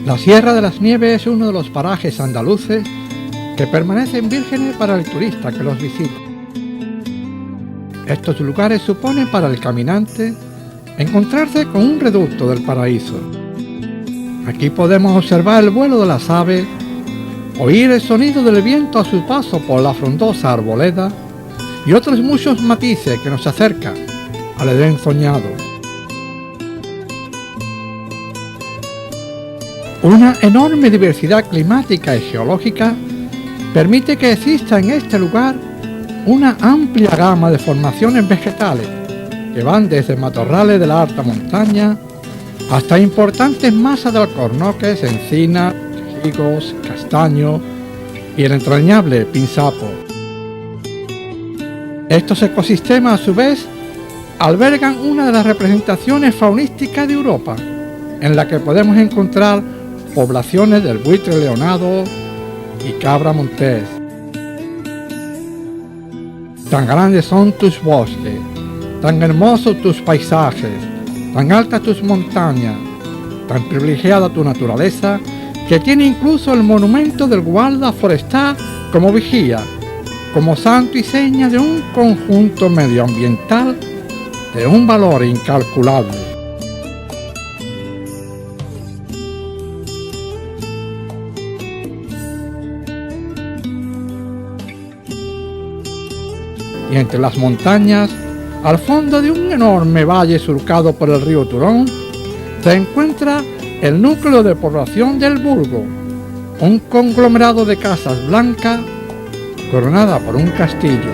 La Sierra de las Nieves es uno de los parajes andaluces que permanecen vírgenes para el turista que los visita. Estos lugares suponen para el caminante encontrarse con un reducto del paraíso. Aquí podemos observar el vuelo de las aves, oír el sonido del viento a su paso por la frondosa arboleda y otros muchos matices que nos acercan al Edén soñado. Una enorme diversidad climática y geológica permite que exista en este lugar una amplia gama de formaciones vegetales que van desde matorrales de la alta montaña hasta importantes masas de alcornoques, encinas, higos, castaños y el entrañable pinzapo. Estos ecosistemas a su vez albergan una de las representaciones faunísticas de Europa, en la que podemos encontrar poblaciones del buitre leonado y cabra montés. Tan grandes son tus bosques, tan hermosos tus paisajes, tan altas tus montañas, tan privilegiada tu naturaleza, que tiene incluso el monumento del guarda forestal como vigía, como santo y seña de un conjunto medioambiental de un valor incalculable. Y entre las montañas, al fondo de un enorme valle surcado por el río Turón, se encuentra el núcleo de población del Burgo, un conglomerado de casas blancas coronada por un castillo.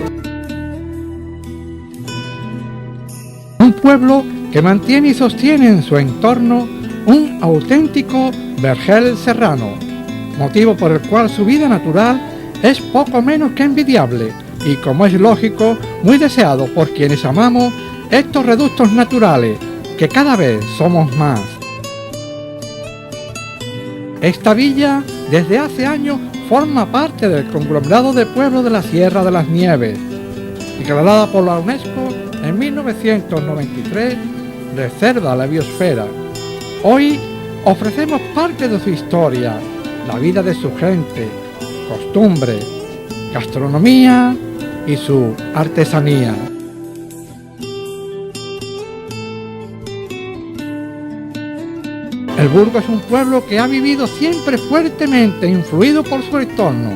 Un pueblo que mantiene y sostiene en su entorno un auténtico vergel serrano, motivo por el cual su vida natural es poco menos que envidiable y, como es lógico, muy deseado por quienes amamos estos reductos naturales, que cada vez somos más. Esta villa, desde hace años, forma parte del conglomerado de pueblos de la Sierra de las Nieves, declarada por la UNESCO en 1993 Reserva de la Biosfera. Hoy ofrecemos parte de su historia, la vida de su gente, costumbre, gastronomía y su artesanía. El Burgo es un pueblo que ha vivido siempre fuertemente influido por su entorno,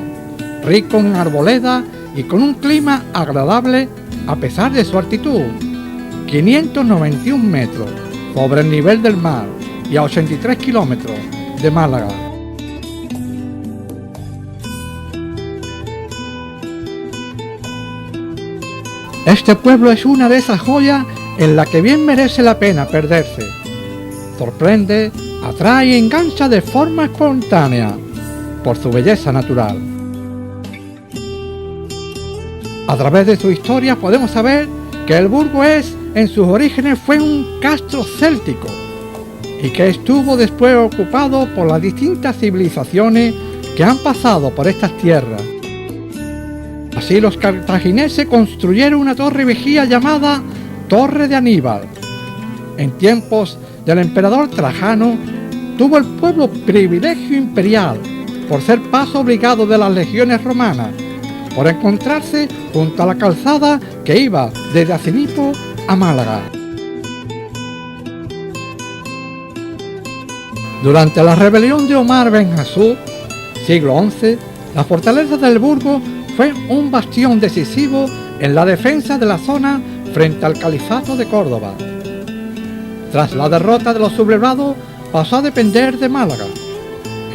rico en arboleda y con un clima agradable a pesar de su altitud, 591 metros sobre el nivel del mar y a 83 kilómetros de Málaga. Este pueblo es una de esas joyas en la que bien merece la pena perderse. Sorprende, atrae y engancha de forma espontánea por su belleza natural. A través de su historia podemos saber que el Burgo en sus orígenes fue un castro céltico y que estuvo después ocupado por las distintas civilizaciones que han pasado por estas tierras. Así los cartagineses construyeron una torre vigía llamada Torre de Aníbal. En tiempos del emperador Trajano tuvo el pueblo privilegio imperial por ser paso obligado de las legiones romanas, por encontrarse junto a la calzada que iba desde Acinipo a Málaga. Durante la rebelión de Omar Ben Hassub, siglo XI, la fortaleza del Burgo fue un bastión decisivo en la defensa de la zona frente al califato de Córdoba. Tras la derrota de los sublevados, pasó a depender de Málaga.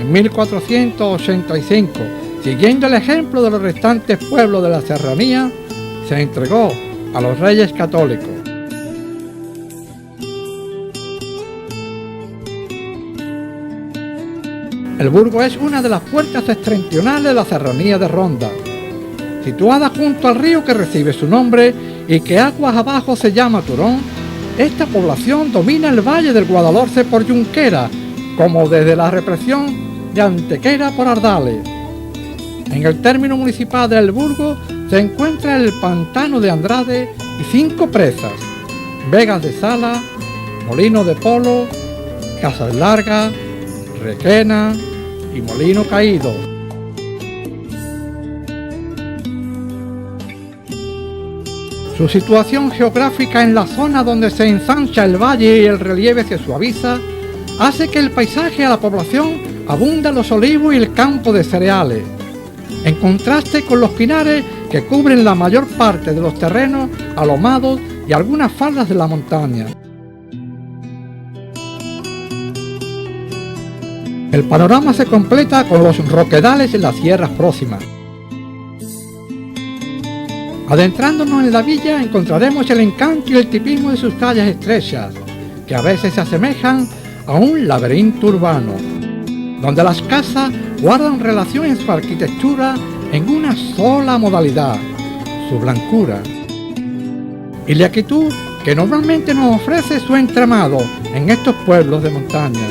En 1485, siguiendo el ejemplo de los restantes pueblos de la serranía, se entregó a los reyes católicos. El Burgo es una de las puertas septentrionales de la serranía de Ronda, situada junto al río que recibe su nombre y que aguas abajo se llama Turón. Esta población domina el valle del Guadalhorce por Junquera, como desde la represión de Antequera por Ardales. En el término municipal del Burgo se encuentra el Pantano de Andrade y 5 presas: Vegas de Sala, Molino de Polo, Casas Largas, Requena y Molino Caído. Su situación geográfica en la zona donde se ensancha el valle y el relieve se suaviza, hace que el paisaje a la población abunda los olivos y el campo de cereales, en contraste con los pinares que cubren la mayor parte de los terrenos alomados y algunas faldas de la montaña. El panorama se completa con los roquedales en las sierras próximas. Adentrándonos en la villa encontraremos el encanto y el tipismo de sus calles estrechas, que a veces se asemejan a un laberinto urbano, donde las casas guardan relación en su arquitectura en una sola modalidad, su blancura, y la quietud que normalmente nos ofrece su entramado en estos pueblos de montaña.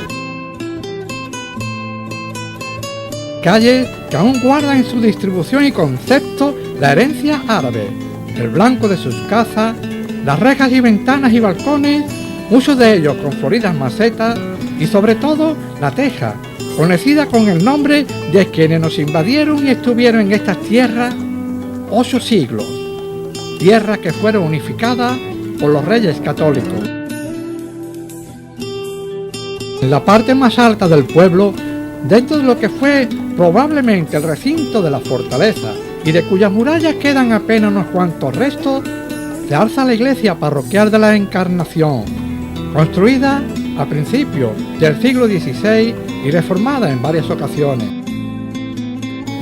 Calles que aún guardan en su distribución y concepto la herencia árabe, el blanco de sus casas, las rejas y ventanas y balcones, muchos de ellos con floridas macetas, y sobre todo la teja, conocida con el nombre de quienes nos invadieron y estuvieron en estas tierras 8 siglos, tierras que fueron unificadas por los reyes católicos. En la parte más alta del pueblo, dentro de lo que fue probablemente el recinto de la fortaleza y de cuyas murallas quedan apenas unos cuantos restos, se alza la iglesia parroquial de la Encarnación, construida a principios del siglo XVI y reformada en varias ocasiones.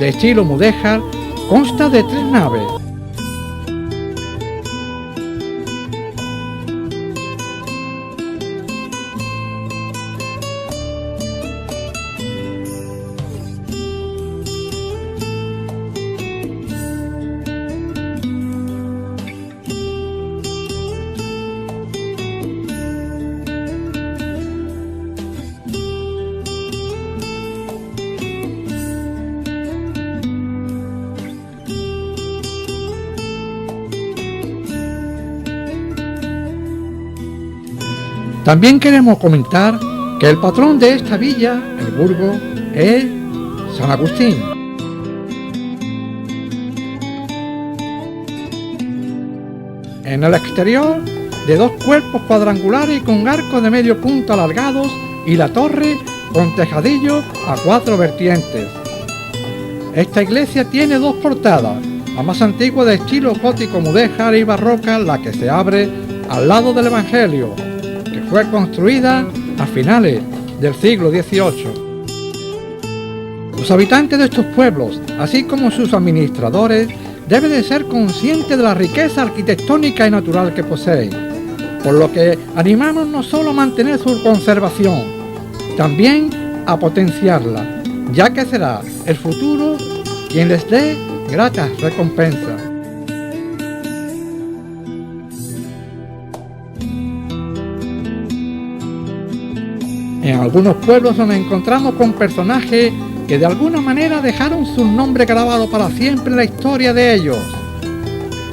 De estilo mudéjar, consta de 3 naves. También queremos comentar que el patrón de esta villa, el Burgo, es San Agustín. En el exterior, de 2 cuerpos cuadrangulares y con arcos de medio punto alargados, y la torre con tejadillo a 4 vertientes. Esta iglesia tiene 2 portadas, la más antigua de estilo gótico mudéjar y barroca, la que se abre al lado del Evangelio, que fue construida a finales del siglo XVIII. Los habitantes de estos pueblos, así como sus administradores, deben de ser conscientes de la riqueza arquitectónica y natural que poseen, por lo que animamos no solo a mantener su conservación, también a potenciarla, ya que será el futuro quien les dé gratas recompensas. En algunos pueblos nos encontramos con personajes que de alguna manera dejaron su nombre grabado para siempre en la historia de ellos.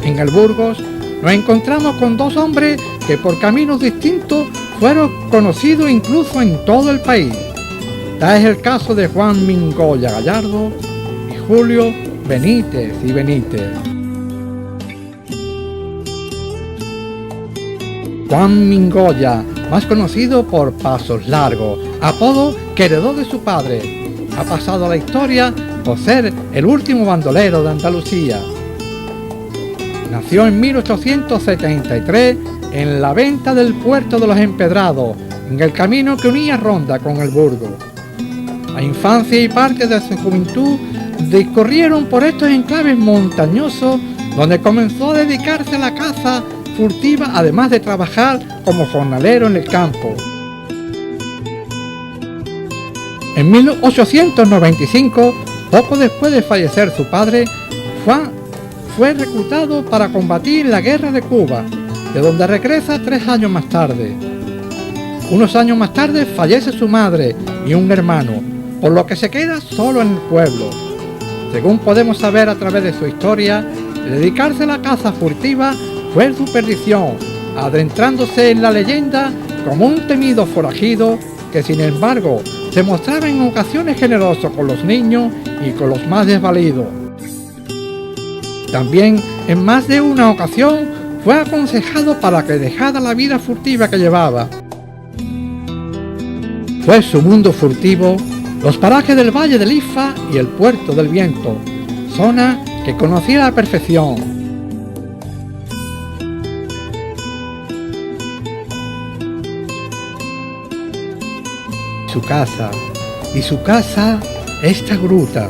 En el Burgos nos encontramos con 2 hombres que por caminos distintos fueron conocidos incluso en todo el país. Tal es el caso de Juan Mingoya Gallardo y Julio Benítez y Benítez. Juan Mingoya, más conocido por Pasos Largos, apodo que heredó de su padre, ha pasado a la historia por ser el último bandolero de Andalucía. Nació en 1873 en la venta del puerto de los Empedrados, en el camino que unía Ronda con el Burgo. La infancia y parte de su juventud discurrieron por estos enclaves montañosos, donde comenzó a dedicarse a la caza furtiva, además de trabajar como jornalero en el campo. En 1895, poco después de fallecer su padre, fue reclutado para combatir la guerra de Cuba, de donde regresa 3 años más tarde. Unos años más tarde fallece su madre y un hermano, por lo que se queda solo en el pueblo. Según podemos saber a través de su historia, dedicarse a la caza furtiva fue su perdición, adentrándose en la leyenda como un temido forajido que sin embargo se mostraba en ocasiones generoso con los niños y con los más desvalidos. También en más de una ocasión fue aconsejado para que dejara la vida furtiva que llevaba. Fue su mundo furtivo los parajes del Valle del Ifa y el Puerto del Viento, zona que conocía a la perfección. Su casa, esta gruta.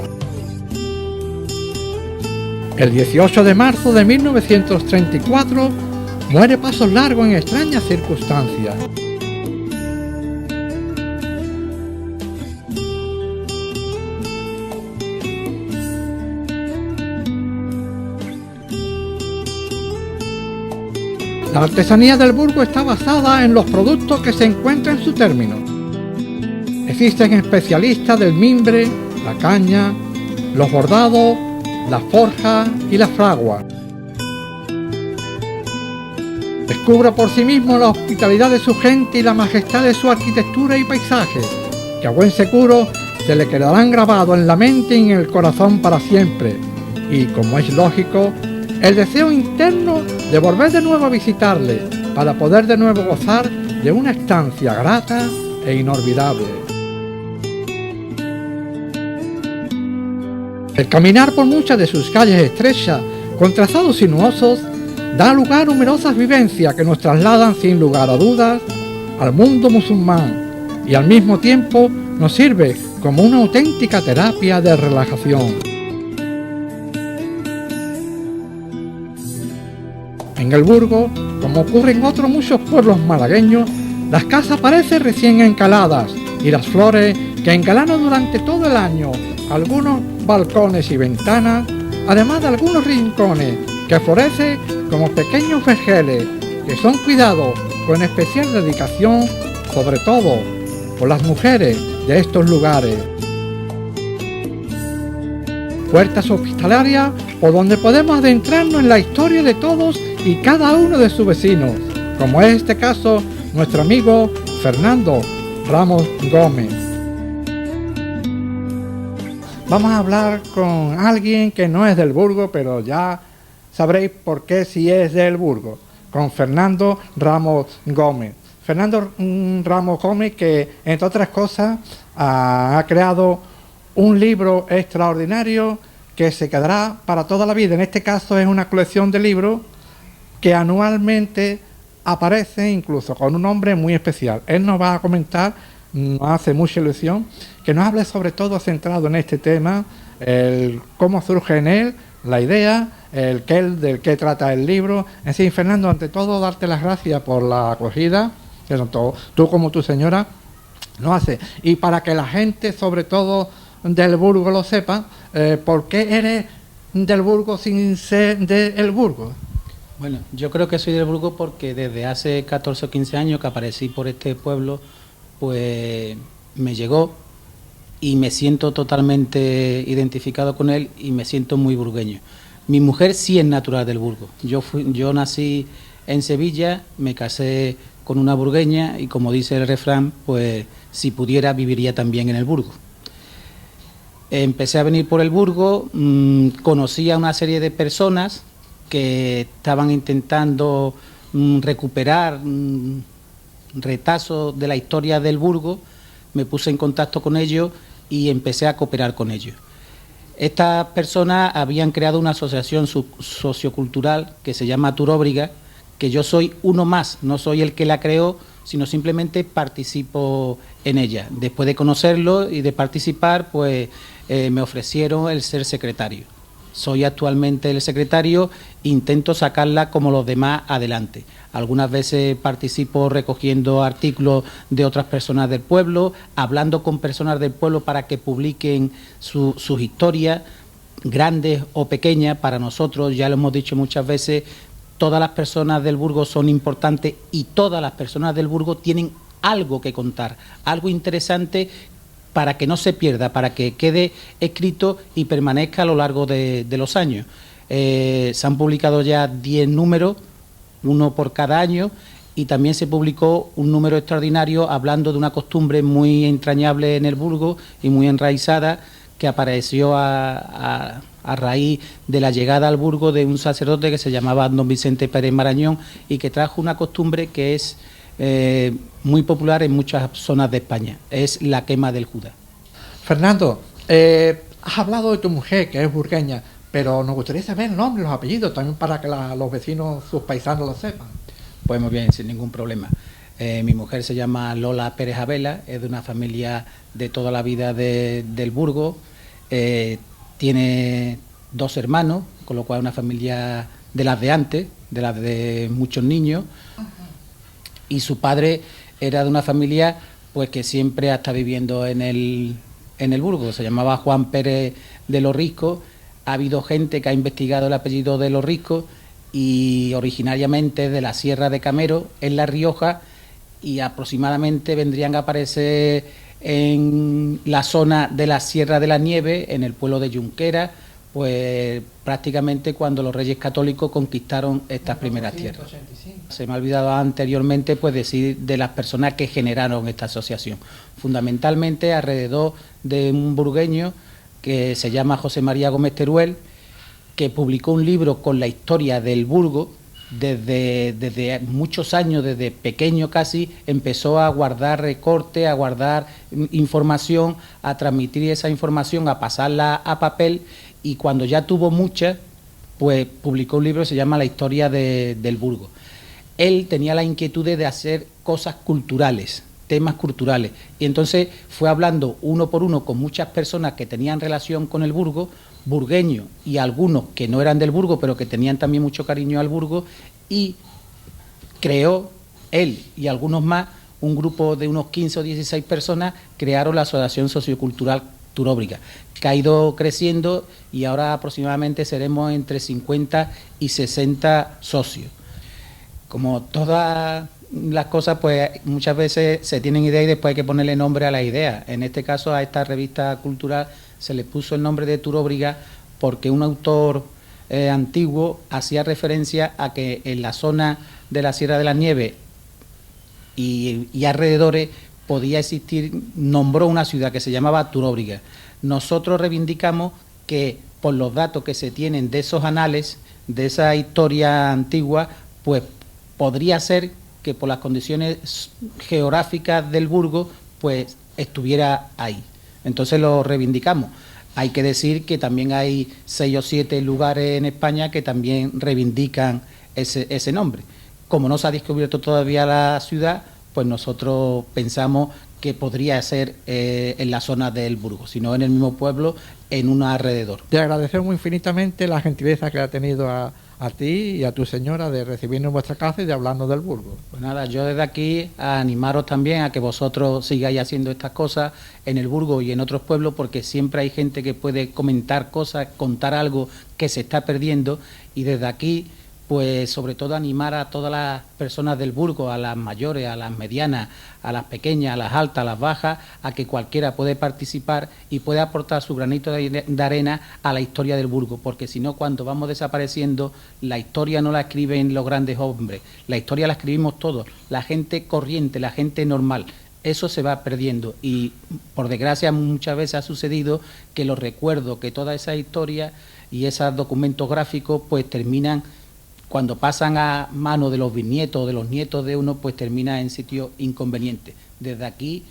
El 18 de marzo de 1934 muere pasos largos en extrañas circunstancias. La artesanía del Burgo está basada en los productos que se encuentran en su término. Existen especialistas del mimbre, la caña, los bordados, la forja y la fragua. Descubra por sí mismo la hospitalidad de su gente y la majestad de su arquitectura y paisaje, que a buen seguro se le quedarán grabados en la mente y en el corazón para siempre. Y, como es lógico, el deseo interno de volver de nuevo a visitarle, para poder de nuevo gozar de una estancia grata e inolvidable. El caminar por muchas de sus calles estrechas, con trazados sinuosos, da lugar a numerosas vivencias que nos trasladan sin lugar a dudas al mundo musulmán y al mismo tiempo nos sirve como una auténtica terapia de relajación. En el Burgo, como ocurre en otros muchos pueblos malagueños, las casas parecen recién encaladas y las flores que engalanan durante todo el año algunos balcones y ventanas, además de algunos rincones que florecen como pequeños vergeles que son cuidados con especial dedicación, sobre todo por las mujeres de estos lugares. Puertas hospitalarias por donde podemos adentrarnos en la historia de todos y cada uno de sus vecinos, como es este caso nuestro amigo Fernando Ramos Gómez. Vamos a hablar con alguien que no es del Burgo, pero ya sabréis por qué si es del Burgo, con Fernando Ramos Gómez. Fernando Ramos Gómez, que entre otras cosas ha creado un libro extraordinario que se quedará para toda la vida. En este caso es una colección de libros que anualmente aparece incluso con un nombre muy especial. Él nos va a comentar, nos hace mucha ilusión, que nos hable sobre todo centrado en este tema, el cómo surge en él, la idea, del qué trata el libro. En fin, Fernando, ante todo darte las gracias por la acogida, que tanto tú como tu señora nos hace. Y para que la gente, sobre todo del Burgo, lo sepa, ¿por qué eres del Burgo sin ser del Burgo? Bueno, yo creo que soy del Burgo porque desde hace 14 o 15 años que aparecí por este pueblo, pues me llegó y me siento totalmente identificado con él y me siento muy burgueño. Mi mujer sí es natural del Burgo. Yo nací en Sevilla, me casé con una burgueña y, como dice el refrán, pues si pudiera viviría también en el Burgo. Empecé a venir por el Burgo, conocí a una serie de personas que estaban intentando recuperar retazos de la historia del Burgo. Me puse en contacto con ellos y empecé a cooperar con ellos. Estas personas habían creado una asociación sociocultural que se llama Turóbriga, que yo soy uno más, no soy el que la creó, sino simplemente participo en ella. Después de conocerlo y de participar, pues me ofrecieron el ser secretario. Soy actualmente el secretario, intento sacarla como los demás adelante. Algunas veces participo recogiendo artículos de otras personas del pueblo, hablando con personas del pueblo para que publiquen sus historias, grandes o pequeñas. Para nosotros, ya lo hemos dicho muchas veces, todas las personas del Burgo son importantes y todas las personas del Burgo tienen algo que contar, algo interesante para que no se pierda, para que quede escrito y permanezca a lo largo de los años. Se han publicado ya 10 números, uno por cada año, y también se publicó un número extraordinario hablando de una costumbre muy entrañable en el Burgo y muy enraizada, que apareció a raíz de la llegada al Burgo de un sacerdote que se llamaba don Vicente Pérez Marañón y que trajo una costumbre que es muy popular en muchas zonas de España, es la quema del Judas. Fernando, has hablado de tu mujer, que es burgueña, pero nos gustaría saber el nombre y los apellidos, también para que los vecinos, sus paisanos lo sepan. Pues muy bien, sin ningún problema. Mi mujer se llama Lola Pérez Abela, es de una familia de toda la vida del Burgo, tiene 2 hermanos, con lo cual una familia de las de antes, de las de muchos niños, y su padre era de una familia pues que siempre ha estado viviendo en el Burgo, se llamaba Juan Pérez de los Riscos. Ha habido gente que ha investigado el apellido de los Riscos y originariamente de la Sierra de Camero, en La Rioja, y aproximadamente vendrían a aparecer en la zona de la Sierra de la Nieve, en el pueblo de Junquera, pues prácticamente cuando los Reyes Católicos conquistaron estas primeras tierras. Se me ha olvidado anteriormente pues decir de las personas que generaron esta asociación, fundamentalmente alrededor de un burgueño que se llama José María Gómez Teruel, que publicó un libro con la historia del Burgo. Desde muchos años, desde pequeño casi, empezó a guardar recortes, a guardar información, a transmitir esa información, a pasarla a papel, y cuando ya tuvo mucha, pues publicó un libro que se llama La historia del Burgo. Él tenía la inquietud de hacer cosas culturales, temas culturales, y entonces fue hablando uno por uno con muchas personas que tenían relación con el Burgo, burgueños y algunos que no eran del Burgo pero que tenían también mucho cariño al Burgo, y creó él y algunos más, un grupo de unos 15 o 16 personas, crearon la Asociación Sociocultural Turóbriga, que ha ido creciendo y ahora aproximadamente seremos entre 50 y 60 socios. Como todas las cosas, pues muchas veces se tienen ideas y después hay que ponerle nombre a las ideas. En este caso, a esta revista cultural se le puso el nombre de Turóbriga porque un autor antiguo hacía referencia a que en la zona de la Sierra de la Nieve y alrededores podía existir, nombró una ciudad que se llamaba Turóbriga. Nosotros reivindicamos que por los datos que se tienen de esos anales, de esa historia antigua, pues podría ser que por las condiciones geográficas del Burgo, pues estuviera ahí. Entonces lo reivindicamos. Hay que decir que también hay 6 o 7 lugares en España que también reivindican ese nombre. Como no se ha descubierto todavía la ciudad, pues nosotros pensamos que podría ser en la zona del Burgo, sino en el mismo pueblo, en un alrededor. Te agradecemos infinitamente la gentileza que ha tenido a ti y a tu señora de recibirnos en vuestra casa y de hablarnos del Burgo. Pues nada, yo desde aquí a animaros también a que vosotros sigáis haciendo estas cosas en el Burgo y en otros pueblos, porque siempre hay gente que puede comentar cosas, contar algo que se está perdiendo, y desde aquí pues sobre todo animar a todas las personas del Burgo, a las mayores, a las medianas, a las pequeñas, a las altas, a las bajas, a que cualquiera puede participar y puede aportar su granito de arena a la historia del Burgo, porque si no, cuando vamos desapareciendo, la historia no la escriben los grandes hombres, la historia la escribimos todos, la gente corriente, la gente normal. Eso se va perdiendo y, por desgracia, muchas veces ha sucedido que los recuerdos, que toda esa historia y esos documentos gráficos pues terminan, cuando pasan a manos de los bisnietos o de los nietos de uno, pues termina en sitios inconvenientes. Desde aquí,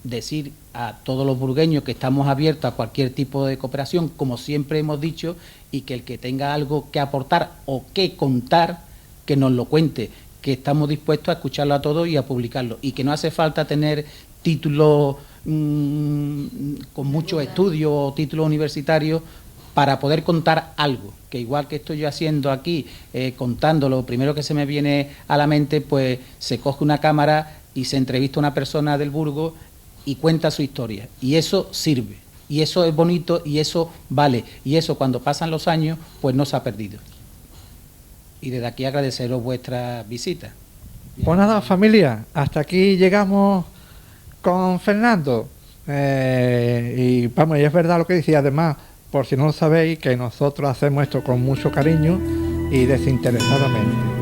decir a todos los burgueños que estamos abiertos a cualquier tipo de cooperación, como siempre hemos dicho, y que el que tenga algo que aportar o que contar, que nos lo cuente, que estamos dispuestos a escucharlo a todos y a publicarlo, y que no hace falta tener títulos con muchos estudios o títulos universitarios para poder contar algo, que igual que estoy yo haciendo aquí, contando lo primero que se me viene a la mente, pues se coge una cámara y se entrevista a una persona del Burgo y cuenta su historia, y eso sirve, y eso es bonito, y eso vale, y eso cuando pasan los años, pues no se ha perdido. Y desde aquí agradeceros vuestra visita. Pues nada, familia, hasta aquí llegamos con Fernando, y vamos, y es verdad lo que decía, además, por si no lo sabéis, que nosotros hacemos esto con mucho cariño y desinteresadamente.